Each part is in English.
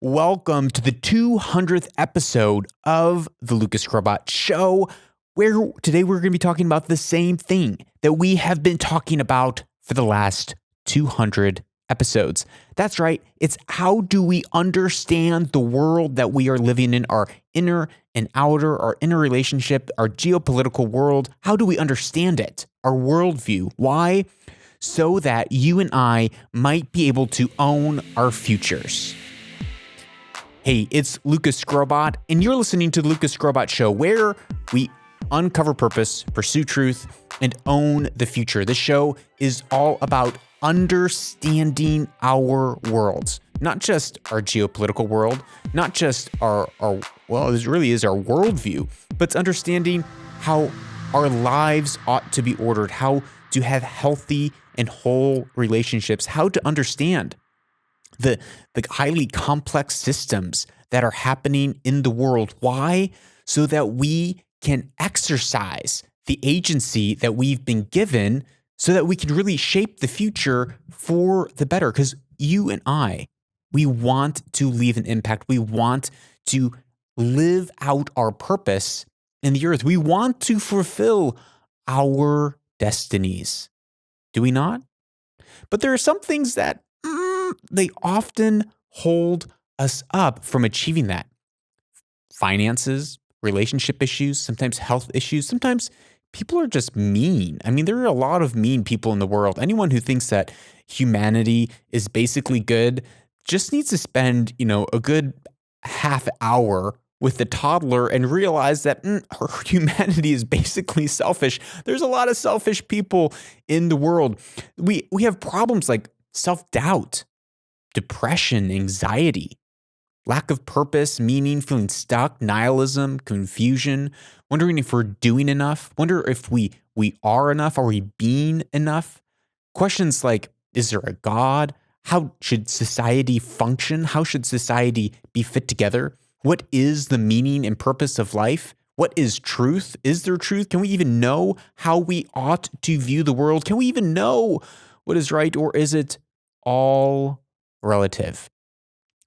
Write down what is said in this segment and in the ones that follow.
Welcome to the 200th episode of the Lucas Robot Show, where today we're going to be talking about the same thing that we have been talking about for the last 200 episodes. That's right. It's how do we understand the world that we are living in, our inner and outer, our interrelationship, our geopolitical world. How do we understand it? Our worldview. Why? So that you and I might be able to own our futures. Hey, it's Lucas Scrobot, and you're listening to the Lucas Scrobot Show, where we uncover purpose, pursue truth, and own the future. This show is all about understanding our worlds, not just our geopolitical world, not just this really is our worldview, but it's understanding how our lives ought to be ordered, how to have healthy and whole relationships, how to understand the highly complex systems that are happening in the world. Why? So that we can exercise the agency that we've been given so that we can really shape the future for the better. Because you and I, we want to leave an impact. We want to live out our purpose in the earth. We want to fulfill our destinies. Do we not? But there are some things that they often hold us up from achieving that. Finances, relationship issues, sometimes health issues, sometimes people are just mean. I mean, there are a lot of mean people in the world. Anyone who thinks that humanity is basically good just needs to spend, a good half hour with the toddler and realize that her humanity is basically selfish. There's a lot of selfish people in the world. We have problems like self-doubt, depression, anxiety, lack of purpose, meaning, feeling stuck, nihilism, confusion, wondering if we're doing enough, wonder if we are enough, are we being enough? Questions like, is there a God? How should society function? How should society be fit together? What is the meaning and purpose of life? What is truth? Is there truth? Can we even know how we ought to view the world? Can we even know what is right, or is it all relative?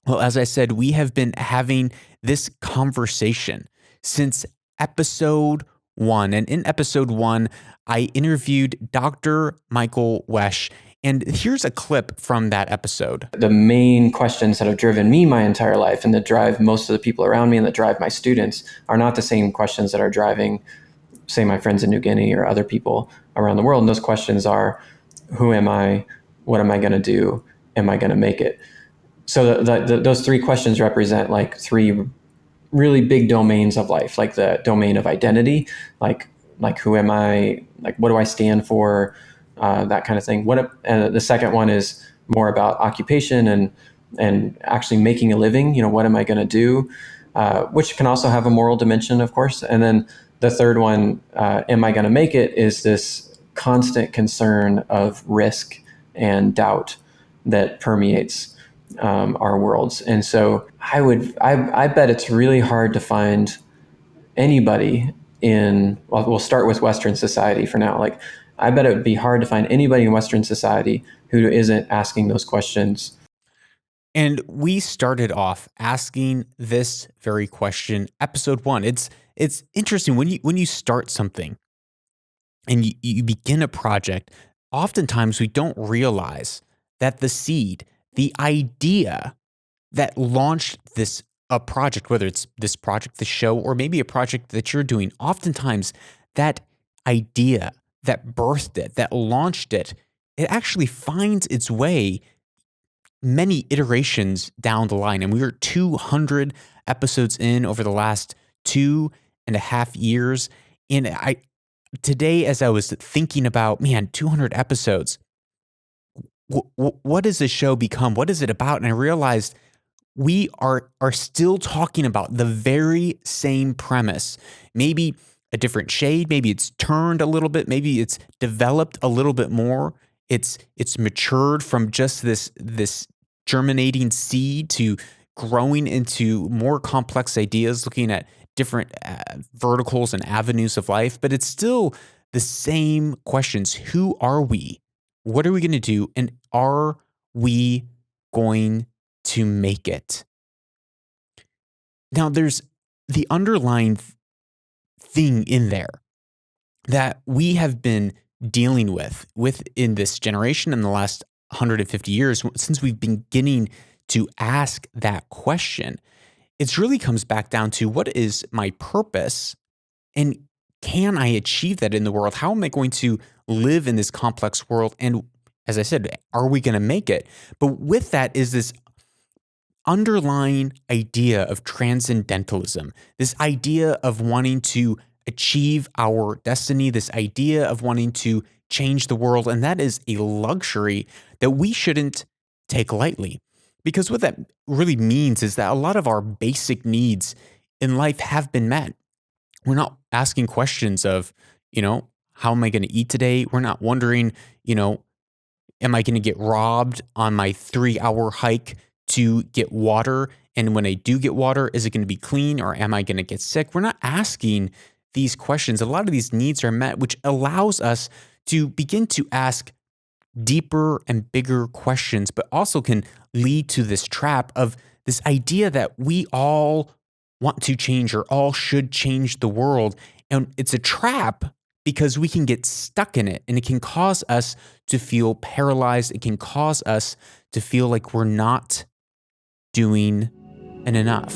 Well, as I said, we have been having this conversation since episode 1. And in episode 1, I interviewed Dr. Michael Wesch. And here's a clip from that episode. The main questions that have driven me my entire life and that drive most of the people around me and that drive my students are not the same questions that are driving, say, my friends in New Guinea or other people around the world. And those questions are, who am I? What am I going to do? Am I going to make it? So those three questions represent like three really big domains of life, like the domain of identity, like who am I? Like, what do I stand for? That kind of thing. The second one is more about occupation and actually making a living. What am I going to do? Which can also have a moral dimension, of course. And then the third one, am I going to make it? Is this constant concern of risk and doubt that permeates our worlds. And so I bet it's really hard to find anybody we'll start with Western society for now. Like, I bet it would be hard to find anybody in Western society who isn't asking those questions. And we started off asking this very question, episode 1. It's interesting when you start something and you begin a project, oftentimes we don't realize that the seed, the idea that launched a project, whether it's this project, the show, or maybe a project that you're doing, oftentimes that idea that birthed it, that launched it, it actually finds its way many iterations down the line. And we were 200 episodes in over the last 2.5 years. And today, as I was thinking about, 200 episodes, what does this show become? What is it about? And I realized we are still talking about the very same premise. Maybe a different shade, maybe it's turned a little bit, maybe it's developed a little bit more. It's matured from just this germinating seed to growing into more complex ideas, looking at different verticals and avenues of life, but it's still the same questions. Who are we? What are we going to do? And are we going to make it? Now, there's the underlying thing in there that we have been dealing with in this generation in the last 150 years, since we've been beginning to ask that question. It really comes back down to, what is my purpose, and can I achieve that in the world? How am I going to live in this complex world? And as I said, are we going to make it? But with that is this underlying idea of transcendentalism, this idea of wanting to achieve our destiny, this idea of wanting to change the world. And that is a luxury that we shouldn't take lightly. Because what that really means is that a lot of our basic needs in life have been met. We're not asking questions of, how am I going to eat today? We're not wondering, am I going to get robbed on my 3-hour hike to get water? And when I do get water, is it going to be clean, or am I going to get sick? We're not asking these questions. A lot of these needs are met, which allows us to begin to ask deeper and bigger questions, but also can lead to this trap of this idea that we all want to change, or all should change the world. And it's a trap because we can get stuck in it, and it can cause us to feel paralyzed. It can cause us to feel like we're not doing enough.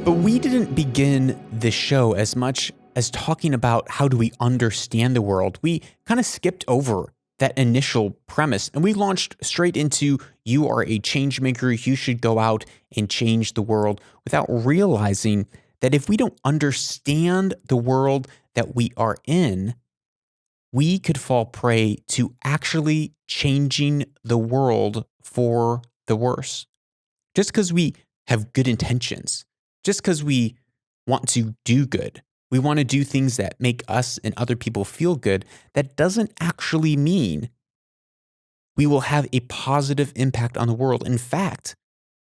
But we didn't begin this show as much as talking about how do we understand the world. We kind of skipped over that initial premise, and we launched straight into, you are a change maker, you should go out and change the world, without realizing that if we don't understand the world that we are in, we could fall prey to actually changing the world for the worse. Just because we have good intentions, just because we want to do good, we want to do things that make us and other people feel good, that doesn't actually mean we will have a positive impact on the world. In fact,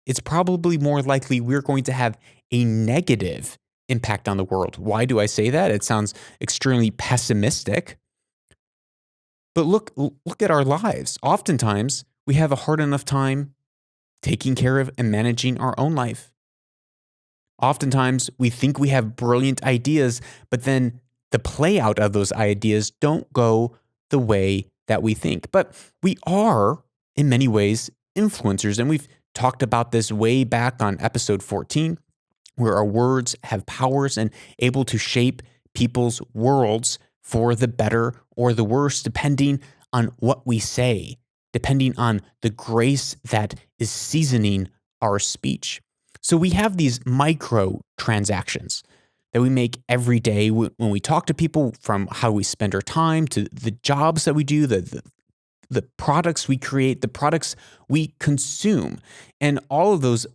it's probably more likely we're going to have a negative impact on the world. Why do I say that? It sounds extremely pessimistic. But look at our lives. Oftentimes, we have a hard enough time taking care of and managing our own life. Oftentimes, we think we have brilliant ideas, but then the play out of those ideas don't go the way that we think. But we are, in many ways, influencers. And we've talked about this way back on episode 14, where our words have powers and able to shape people's worlds for the better or the worse, depending on what we say, depending on the grace that is seasoning our speech. So we have these micro transactions that we make every day when we talk to people, from how we spend our time to the jobs that we do, the products we create, the products we consume. And all of those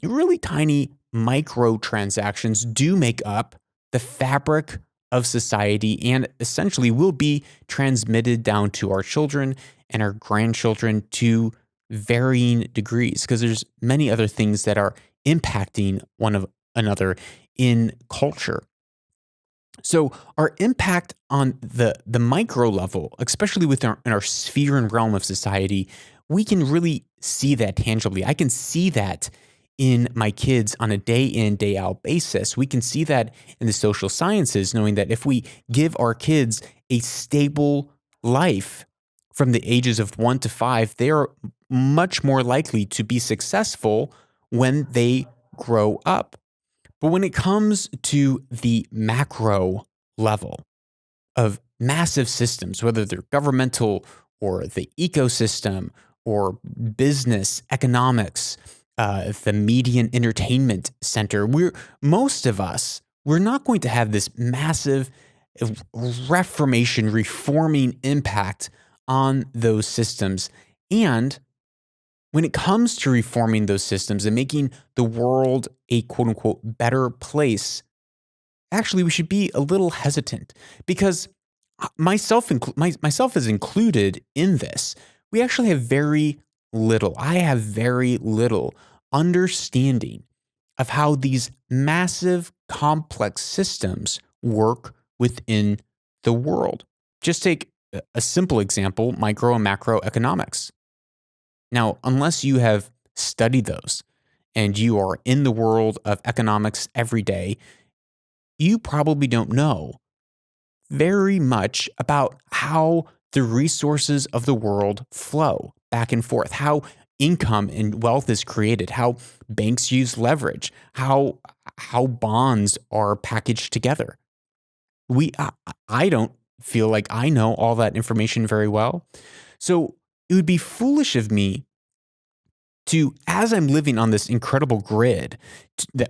really tiny micro transactions do make up the fabric of society, and essentially will be transmitted down to our children and our grandchildren to varying degrees, because there's many other things that are impacting one of another in culture. So our impact on the micro level, especially in our sphere and realm of society, we can really see that tangibly. I can see that in my kids on a day in, day out basis. We can see that in the social sciences, knowing that if we give our kids a stable life from the ages of 1 to 5, they are much more likely to be successful when they grow up. But when it comes to the macro level of massive systems, whether they're governmental or the ecosystem or business, economics, the media and entertainment center, most of us, we're not going to have this massive reforming impact on those systems. And when it comes to reforming those systems and making the world a quote unquote better place, actually we should be a little hesitant, because myself is included in this. We actually have I have very little understanding of how these massive complex systems work within the world. Just take a simple example, micro and macroeconomics. Now, unless you have studied those and you are in the world of economics every day, you probably don't know very much about how the resources of the world flow back and forth, how income and wealth is created, how banks use leverage, how bonds are packaged together. I don't feel like I know all that information very well. So it would be foolish of me to, as I'm living on this incredible grid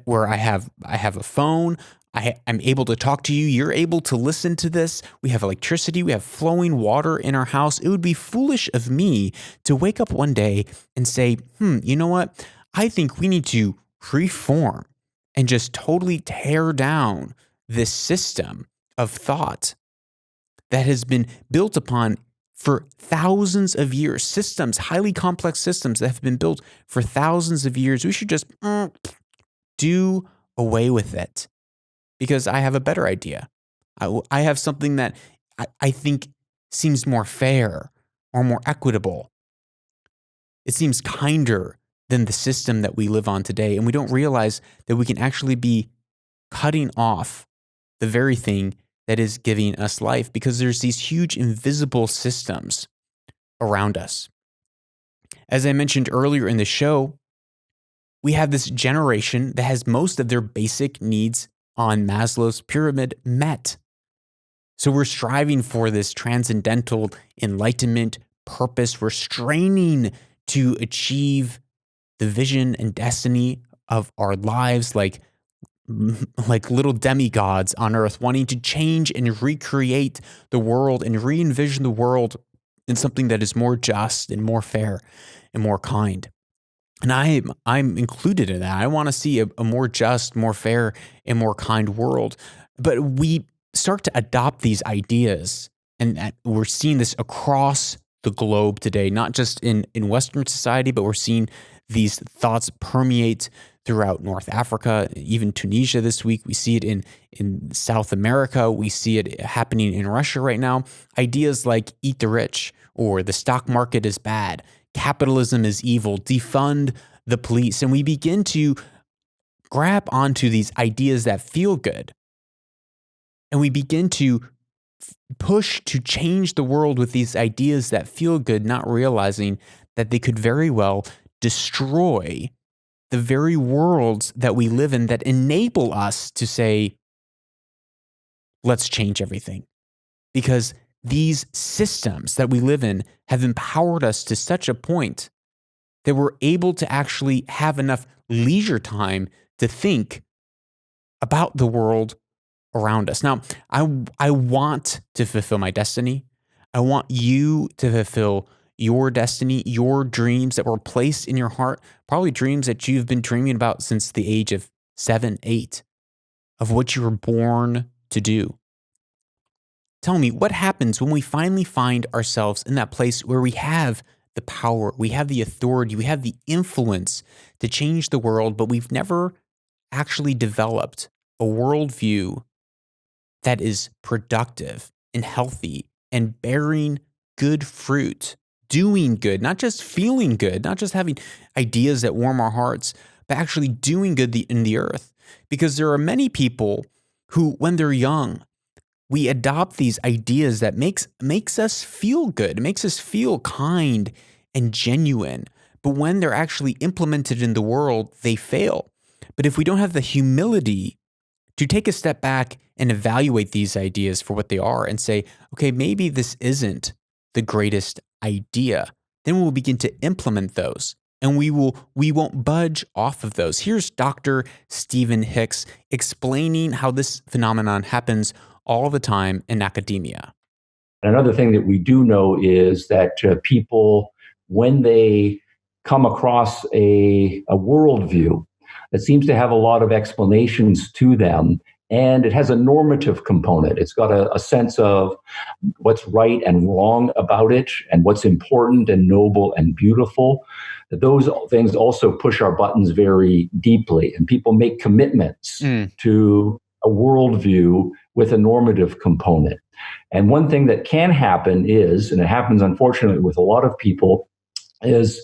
where I have a phone, I'm able to talk to you, you're able to listen to this, we have electricity, we have flowing water in our house. It would be foolish of me to wake up one day and say, you know what? I think we need to reform and just totally tear down this system of thought that has been built upon for thousands of years, systems, highly complex systems that have been built for thousands of years. We should just do away with it, because I have a better idea. I have something that I think seems more fair or more equitable. It seems kinder than the system that we live on today. And we don't realize that we can actually be cutting off the very thing that is giving us life, because there's these huge invisible systems around us. As I mentioned earlier in the show, we have this generation that has most of their basic needs on Maslow's pyramid met. So we're striving for this transcendental enlightenment, purpose. We're straining to achieve the vision and destiny of our lives, like little demigods on earth, wanting to change and recreate the world and re-envision the world in something that is more just and more fair and more kind. And I'm included in that. I want to see a more just, more fair, and more kind world. But we start to adopt these ideas, and we're seeing this across the globe today, not just in Western society, but we're seeing these thoughts permeate throughout North Africa, even Tunisia this week. We see it in South America. We see it happening in Russia right now. Ideas like eat the rich, or the stock market is bad, capitalism is evil, defund the police. And we begin to grab onto these ideas that feel good. And we begin to push to change the world with these ideas that feel good, not realizing that they could very well destroy the very worlds that we live in that enable us to say, let's change everything. Because these systems that we live in have empowered us to such a point that we're able to actually have enough leisure time to think about the world around us. Now, I want to fulfill my destiny. I want you to fulfill your destiny, your dreams that were placed in your heart, probably dreams that you've been dreaming about since the age of 7, 8, of what you were born to do. Tell me, what happens when we finally find ourselves in that place where we have the power, we have the authority, we have the influence to change the world, but we've never actually developed a worldview that is productive and healthy and bearing good fruit, doing good, not just feeling good, not just having ideas that warm our hearts, but actually doing good in the earth. Because there are many people who, when they're young, we adopt these ideas that makes us feel good. It makes us feel kind and genuine. But when they're actually implemented in the world, they fail. But if we don't have the humility to take a step back and evaluate these ideas for what they are and say, okay, maybe this isn't the greatest idea, then we'll begin to implement those. And we won't budge off of those. Here's Dr. Stephen Hicks explaining how this phenomenon happens all the time in academia. Another thing that we do know is that people, when they come across a worldview that seems to have a lot of explanations to them, and it has a normative component. It's got a sense of what's right and wrong about it, and what's important and noble and beautiful. Those things also push our buttons very deeply, and people make commitments to a worldview with a normative component. And one thing that can happen is, and it happens unfortunately with a lot of people, is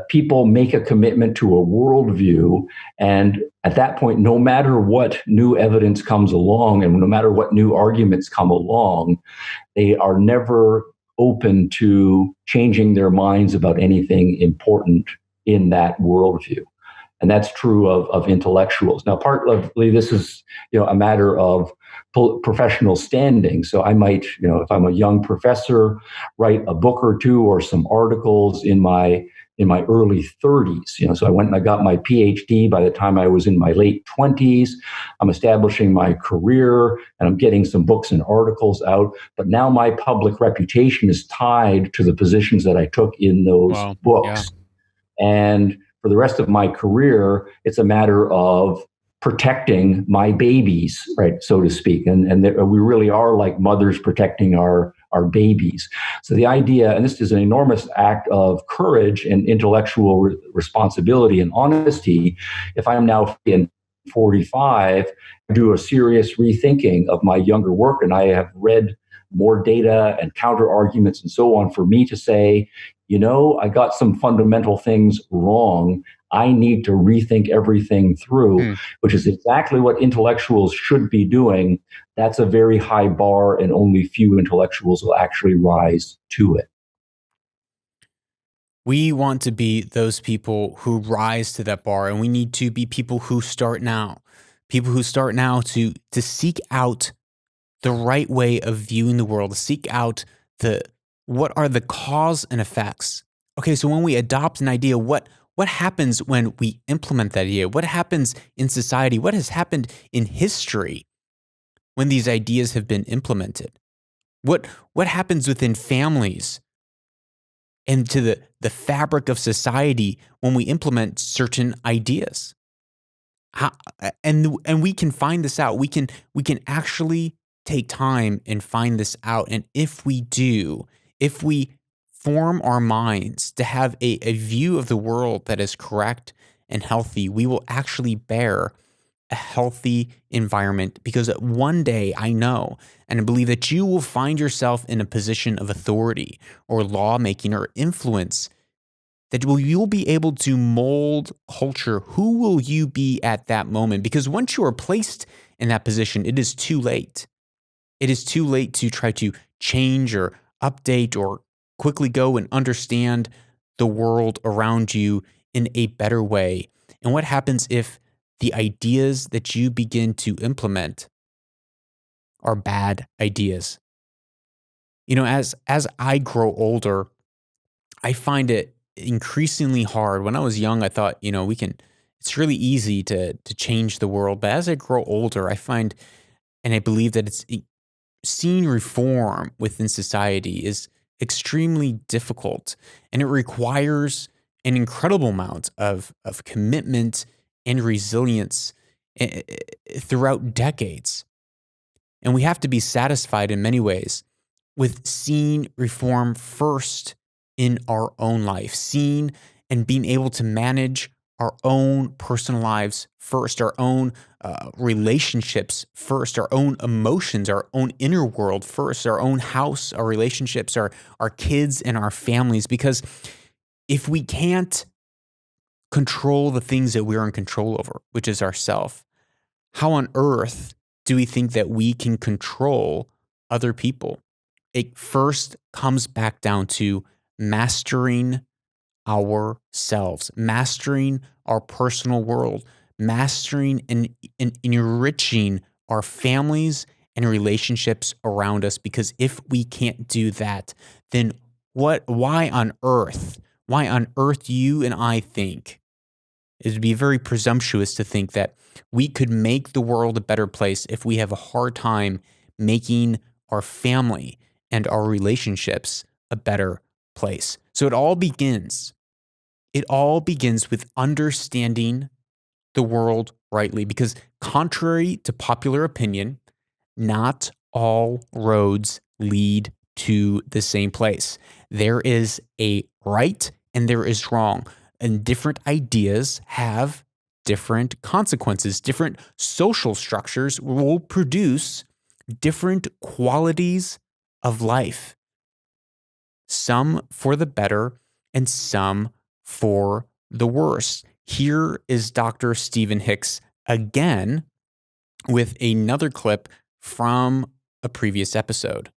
people make a commitment to a worldview, and at that point, no matter what new evidence comes along and no matter what new arguments come along, they are never open to changing their minds about anything important in that worldview. And that's true of intellectuals. Now, partly this is a matter of professional standing. So I might, if I'm a young professor, write a book or two or some articles in my early 30s. So I went and I got my PhD by the time I was in my late 20s. I'm establishing my career and I'm getting some books and articles out. But now my public reputation is tied to the positions that I took in those books. Yeah. And for the rest of my career, it's a matter of protecting my babies, right, so to speak. And we really are like mothers protecting our babies. So the idea, and this is an enormous act of courage and intellectual responsibility and honesty, if I'm now in 45, do a serious rethinking of my younger work, and I have read more data and counter arguments and so on, for me to say, I got some fundamental things wrong. I need to rethink everything through, which is exactly what intellectuals should be doing. That's a very high bar, and only few intellectuals will actually rise to it. We want to be those people who rise to that bar, and we need to be people who start now. People who start now to seek out the right way of viewing the world, to seek out what are the cause and effects. Okay, so when we adopt an idea, what happens when we implement that idea? What happens in society? What has happened in history when these ideas have been implemented? What happens within families and to the fabric of society when we implement certain ideas? And we can find this out. We can actually take time and find this out. And if we do, if we form our minds to have a view of the world that is correct and healthy, we will actually bear a healthy environment, because one day I know and I believe that you will find yourself in a position of authority or lawmaking or influence, that you'll be able to mold culture. Who will you be at that moment? Because once you are placed in that position, it is too late. It is too late to try to change or update or quickly go and understand the world around you in a better way. And what happens if the ideas that you begin to implement are bad ideas? As I grow older, I find it increasingly hard. When I was young, I thought, it's really easy to change the world. But as I grow older, I find, and I believe that seeing reform within society is extremely difficult, and it requires an incredible amount of commitment and resilience throughout decades. And we have to be satisfied in many ways with seeing reform first in our own life, seeing and being able to manage our own personal lives first, our own relationships first, our own emotions, our own inner world first, our own house, our relationships, our kids and our families. Because if we can't control the things that we're in control over, which is ourself, how on earth do we think that we can control other people? It first comes back down to mastering ourselves, mastering our personal world, mastering and enriching our families and relationships around us. Because if we can't do that, then why on earth you and I think it would be very presumptuous to think that we could make the world a better place if we have a hard time making our family and our relationships a better place. So it all begins with understanding the world rightly, because contrary to popular opinion, not all roads lead to the same place. There is a right and there is wrong, and different ideas have different consequences. Different social structures will produce different qualities of life, some for the better and some for the worse. Here is Dr. Stephen Hicks again with another clip from a previous episode.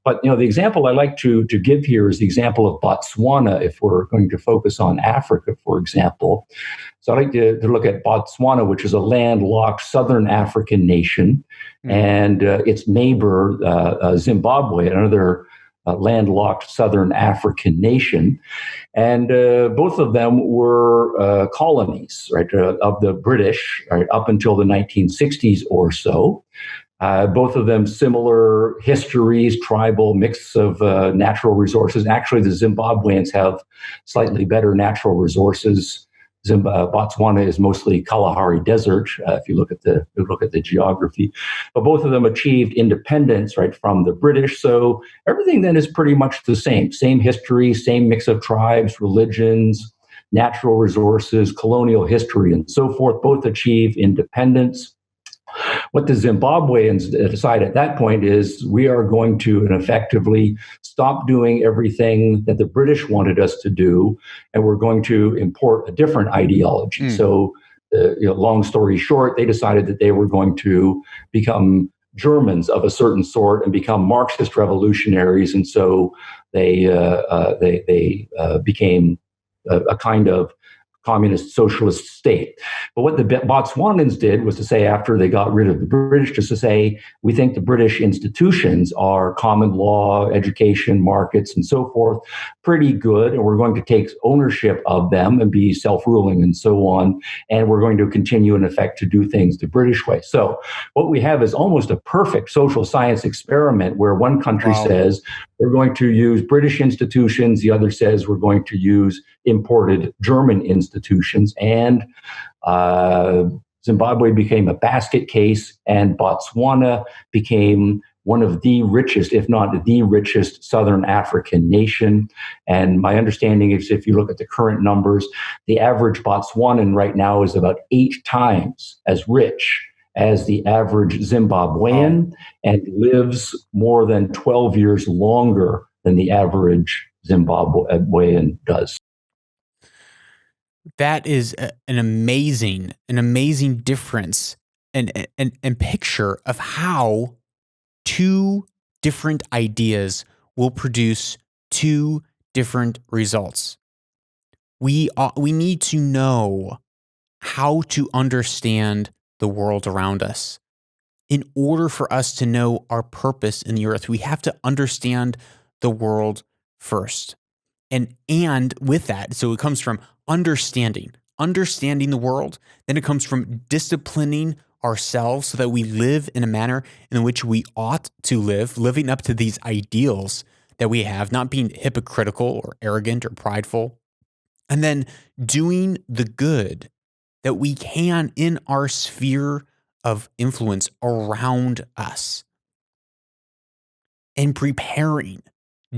But the example I like to give here is the example of Botswana. If we're going to focus on Africa, for example, so I like to look at Botswana, which is a landlocked southern African nation, and its neighbor Zimbabwe, another landlocked southern African nation, and both of them were colonies, right, of the British, right, up until the 1960s or so. Both of them similar histories, tribal mix of natural resources. Actually, the Zimbabweans have slightly better natural resources. Botswana is mostly Kalahari Desert, if you look at the geography. But both of them achieved independence, right, from the British. So everything then is pretty much the same history, same mix of tribes, religions, natural resources, colonial history, and so forth. Both achieve independence. What the Zimbabweans decide at that point is we are going to effectively stop doing everything that the British wanted us to do, and we're going to import a different ideology. So, long story short, they decided that they were going to become Germans of a certain sort and become Marxist revolutionaries, and so they became a kind of communist socialist state. But what the Botswanans did was to say, after they got rid of the British, just to say, we think the British institutions are common law, education, markets, and so forth, pretty good, and we're going to take ownership of them and be self-ruling and so on, and we're going to continue, in effect, to do things the British way. So what we have is almost a perfect social science experiment where one country says, we're going to use British institutions, the other says we're going to use imported German institutions, and Zimbabwe became a basket case, and Botswana became one of the richest, if not the richest, Southern African nation. And my understanding is, if you look at the current numbers, the average Botswanan right now is about 8 times as rich as the average Zimbabwean, and lives more than 12 years longer than the average Zimbabwean does. That is an amazing difference and picture of how two different ideas will produce two different results. We need to know how to understand the world around us. In order for us to know our purpose in the earth, we have to understand the world first. And with that, so it comes from understanding the world, then it comes from disciplining ourselves so that we live in a manner in which we ought to live, living up to these ideals that we have, not being hypocritical or arrogant or prideful, and then doing the good that we can in our sphere of influence around us, and preparing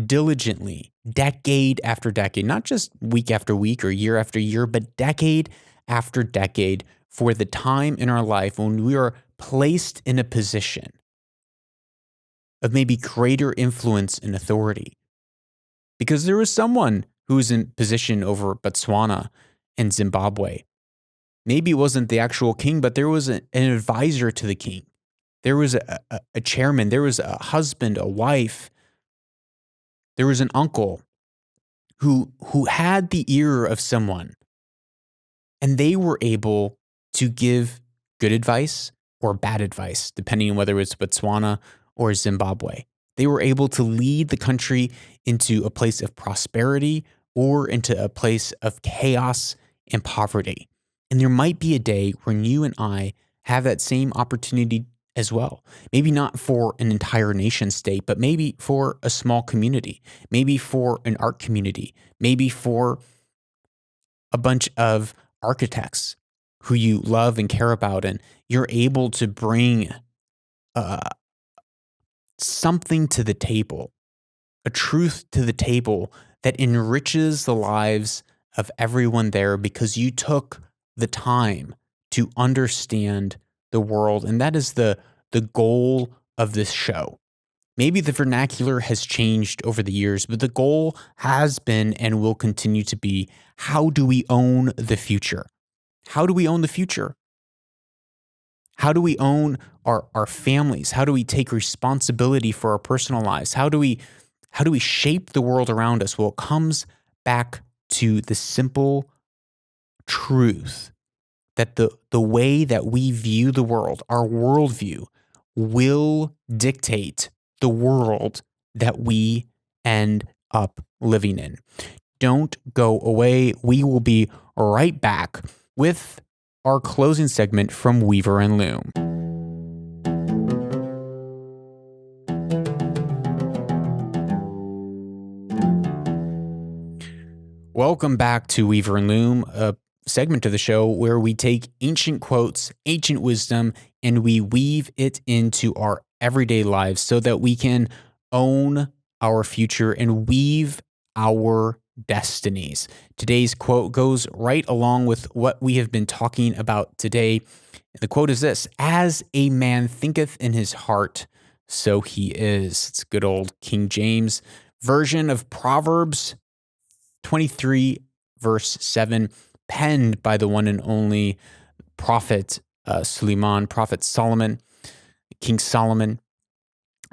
diligently, decade after decade, not just week after week or year after year, but decade after decade, for the time in our life when we are placed in a position of maybe greater influence and authority. Because there was someone who was in position over Botswana and Zimbabwe. Maybe it wasn't the actual king, but there was an advisor to the king. There was a chairman. There was a husband, a wife. There was an uncle who had the ear of someone, and they were able to give good advice or bad advice, depending on whether it's Botswana or Zimbabwe. They were able to lead the country into a place of prosperity or into a place of chaos and poverty. And there might be a day when you and I have that same opportunity as well. Maybe not for an entire nation state, but maybe for a small community, maybe for an art community, maybe for a bunch of architects who you love and care about, and you're able to bring something to the table, a truth to the table that enriches the lives of everyone there because you took the time to understand the world. And that is the goal of this show. Maybe the vernacular has changed over the years, but the goal has been and will continue to be, how do we own the future? How do we own the future? How do we own our families? How do we take responsibility for our personal lives? How do we shape the world around us? Well, it comes back to the simple truth that the way that we view the world, our worldview, will dictate the world that we end up living in. Don't go away. We will be right back with our closing segment from Weaver and Loom. Welcome back to Weaver and Loom, a segment of the show where we take ancient quotes, ancient wisdom, and we weave it into our everyday lives so that we can own our future and weave our destinies. Today's quote goes right along with what we have been talking about today. The quote is this: "As a man thinketh in his heart, so he is." It's good old King James version of Proverbs 23, verse 7, penned by the one and only prophet Prophet Solomon, King Solomon.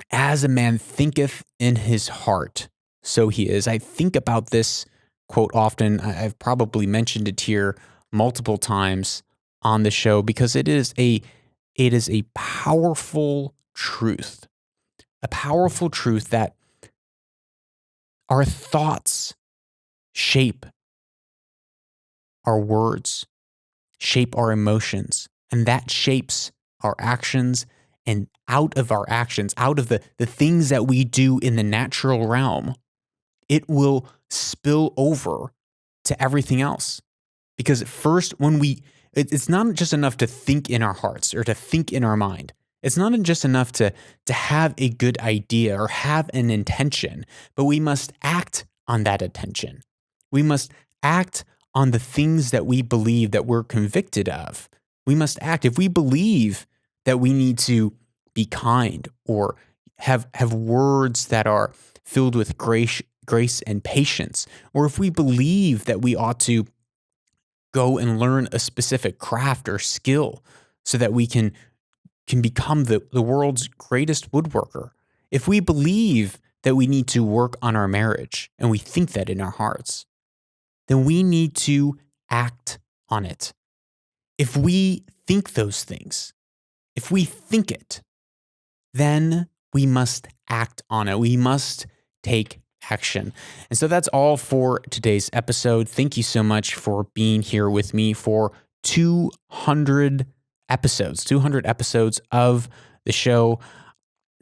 As a man thinketh in his heart, so he is. I think about this quote often. I've probably mentioned it here multiple times on the show because it is a powerful truth. A powerful truth that our thoughts shape our words, shape our emotions, and that shapes our actions. And out of our actions, out of the things that we do in the natural realm, it will spill over to everything else. Because first, it's not just enough to think in our hearts or to think in our mind. It's not just enough to have a good idea or have an intention, but we must act on that intention. We must act on the things that we believe that we're convicted of. We must act. If we believe that we need to be kind or have words that are filled with grace and patience, or if we believe that we ought to go and learn a specific craft or skill so that we can become the world's greatest woodworker, if we believe that we need to work on our marriage and we think that in our hearts, then we need to act on it. If we think those things, if we think it, then we must act on it. We must take action. And so that's all for today's episode. Thank you so much for being here with me for 200 episodes of the show.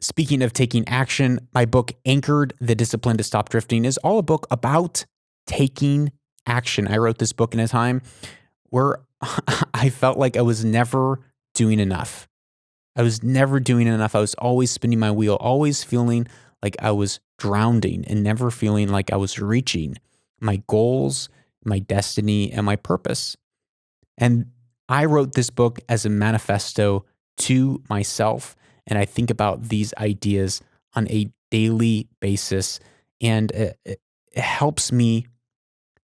Speaking of taking action, my book, Anchored: The Discipline to Stop Drifting, is all a book about taking action. I wrote this book in a time where I felt like I was never doing enough. I was always spinning my wheel, always feeling like I was drowning and never feeling like I was reaching my goals, my destiny, and my purpose. And I wrote this book as a manifesto to myself, and I think about these ideas on a daily basis, and it helps me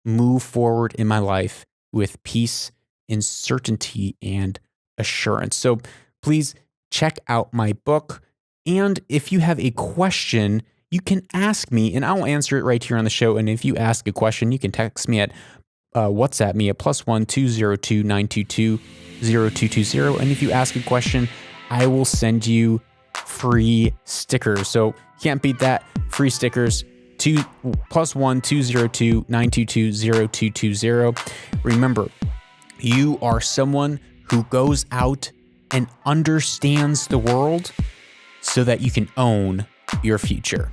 move forward in my life with peace and certainty and assurance. So please check out my book. And if you have a question, you can ask me and I'll answer it right here on the show. And if you ask a question, you can text me at WhatsApp me at +1 202 922 0220. And if you ask a question, I will send you free stickers. So can't beat that. Free stickers. +1 202 922 0220. Remember, you are someone who goes out and understands the world so that you can own your future.